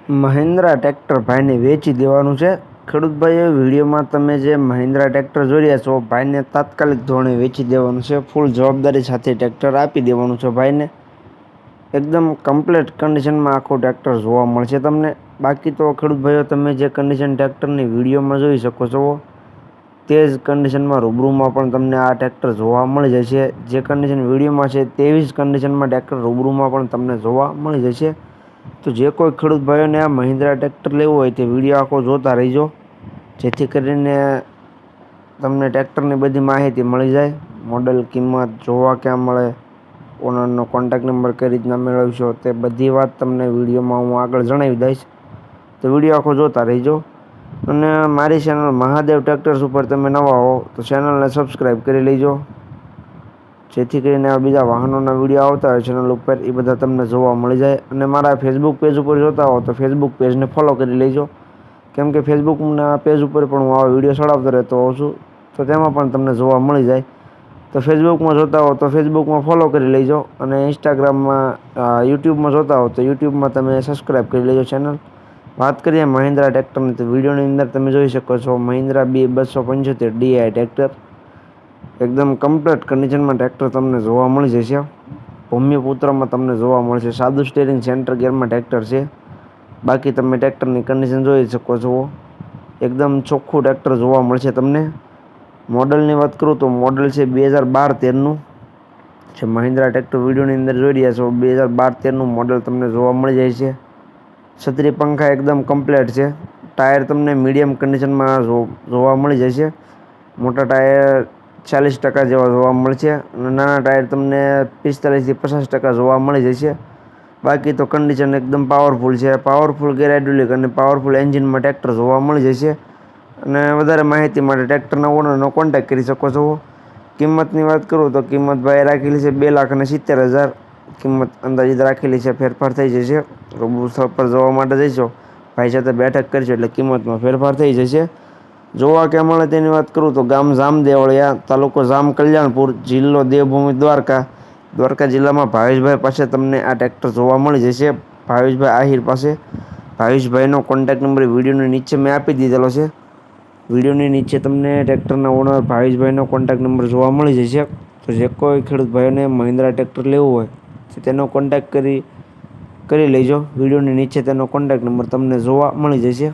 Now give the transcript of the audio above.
Mahindra tractor ભાઈને વેચી દેવાનું છે. ખેડૂત ભાઈઓ, વિડીયોમાં તમે જે મહિન્દ્રા ટ્રેક્ટર જોઈ રહ્યા છો, ભાઈને તાત્કાલિક ધોરણે વેચી દેવાનું છે. ફૂલ જવાબદારી સાથે ટ્રેક્ટર આપી દેવાનું છે ભાઈને. એકદમ કમ્પ્લીટ કન્ડિશનમાં આખું ટ્રેક્ટર જોવા મળશે તમને. બાકી તો ખેડૂત ભાઈઓ, તમે જે કન્ડિશન ટ્રેક્ટરની વિડીયોમાં જોઈ શકો છો, તે જ કન્ડિશનમાં રૂબરૂમાં પણ તમને આ ટ્રેક્ટર જોવા મળી જશે. જે કન્ડિશન વિડીયોમાં છે તેવી જ કન્ડિશનમાં ટ્રેક્ટર રૂબરૂમાં પણ તમને જોવા મળી જશે. તો જે કોઈ ખેડૂત ભાઈઓને આ મહિન્દ્રા ટ્રેક્ટર લેવું હોય તે વિડીયો આખો જોતા રહીજો, જેથી કરીને તમને ટ્રેક્ટરની બધી માહિતી મળી જાય. મોડલ, કિંમત, જોવા ક્યાં મળે, ઓનરનો કોન્ટેક્ટ નંબર કઈ રીતના મેળવશો, તે બધી વાત તમને વિડીયોમાં હું આગળ જણાવી દઈશ. તો વિડીયો આખો જોતા રહીજો. અને મારી ચેનલ મહાદેવ ટ્રેક્ટર્સ ઉપર તમે નવા હો તો ચેનલને સબસ્ક્રાઈબ કરી લેજો, જેથી કરીને આ બીજા વાહનોના વિડીયો આવતા હોય ચેનલ ઉપર એ બધા તમને જોવા મળી જાય. અને મારા ફેસબુક પેજ ઉપર જોતા હો તો ફેસબુક પેજને ફોલો કરી લેજો, કેમ કે ફેસબુકના પેજ ઉપર પણ હું આવા વિડીયો ચડાવતો રહેતો હોઉં છું, તો તેમાં પણ તમને જોવા મળી જાય. તો ફેસબુકમાં જોતા હો તો ફેસબુકમાં ફોલો કરી લેજો, અને ઇન્સ્ટાગ્રામમાં, યુટ્યુબમાં જોતા હો તો યુટ્યુબમાં તમે સબસ્ક્રાઈબ કરી લેજો ચેનલ. વાત કરીએ મહિન્દ્રા ટ્રેક્ટરની તો વિડીયોની અંદર તમે જોઈ શકો છો મહિન્દ્રા B275 DI ટ્રેક્ટર. એકદમ કમ્પ્લીટ કન્ડિશનમાં ટ્રેક્ટર તમને જોવા મળી જશે. ભૂમિપુત્રમાં તમને જોવા મળશે. સાદું સ્ટીયરિંગ, સેન્ટર ગિયરમાં ટ્રેક્ટર છે. બાકી તમે ટ્રેક્ટરની કન્ડિશન જોઈ શકો છો. એકદમ ચોખ્ખું ટ્રેક્ટર જોવા મળશે તમને. મોડલની વાત કરું તો મોડલ છે 2012-13નું. જે મહિન્દ્રા ટ્રેક્ટર વિડીયોની અંદર જોઈ રહ્યા છો, 2012-13નું મોડલ તમને જોવા મળી જાય છે. છત્રી પંખા એકદમ કમ્પ્લીટ છે. ટાયર તમને મીડિયમ કન્ડિશનમાં જોવા મળી જશે. મોટા ટાયર 40% જેવા જોવા મળશે, અને નાના ટાયર તમને 45 થી 50% જોવા મળી જશે. બાકી તો કન્ડિશન એકદમ પાવરફુલ છે. પાવરફુલ ગેર હાઇડ્રોલિક અને પાવરફુલ એન્જિનમાં ટ્રેક્ટર જોવા મળી જશે. અને વધારે માહિતી માટે ટ્રેક્ટરના ઓનરનો કોન્ટેક્ટ કરી શકો છો. કિંમતની વાત કરું તો કિંમત ભાઈએ રાખેલી છે 2,70,000. કિંમત અંદાજિત રાખેલી છે, ફેરફાર થઈ જશે. રૂબરૂ સ્થળ પર જોવા માટે જઈશો, ભાઈ સાથે બેઠક કરશો એટલે કિંમતમાં ફેરફાર થઈ જશે. જોવા ક્યાં મળે તેની વાત કરું તો ગામ જામદેવળિયા, તાલુકો જામ કલ્યાણપુર, જિલ્લો દેવભૂમિ દ્વારકા. દ્વારકા જિલ્લામાં ભાવેશભાઈ પાસે તમને આ ટ્રેક્ટર જોવા મળી જશે. ભાવેશભાઈ આહિર પાસે. ભાવેશભાઈનો કોન્ટેક્ટ નંબર વિડીયોની નીચે મેં આપી દીધેલો છે. વિડીયોની નીચે તમને ટ્રેક્ટરના ઓનર ભાવેશભાઈનો કોન્ટેક્ટ નંબર જોવા મળી જશે. તો જે કોઈ ખેડૂત ભાઈઓને મહિન્દ્રા ટ્રેક્ટર લેવું હોય તો તેનો કોન્ટેક્ટ કરી લેજો. વિડીયોની નીચે તેનો કોન્ટેક્ટ નંબર તમને જોવા મળી જશે.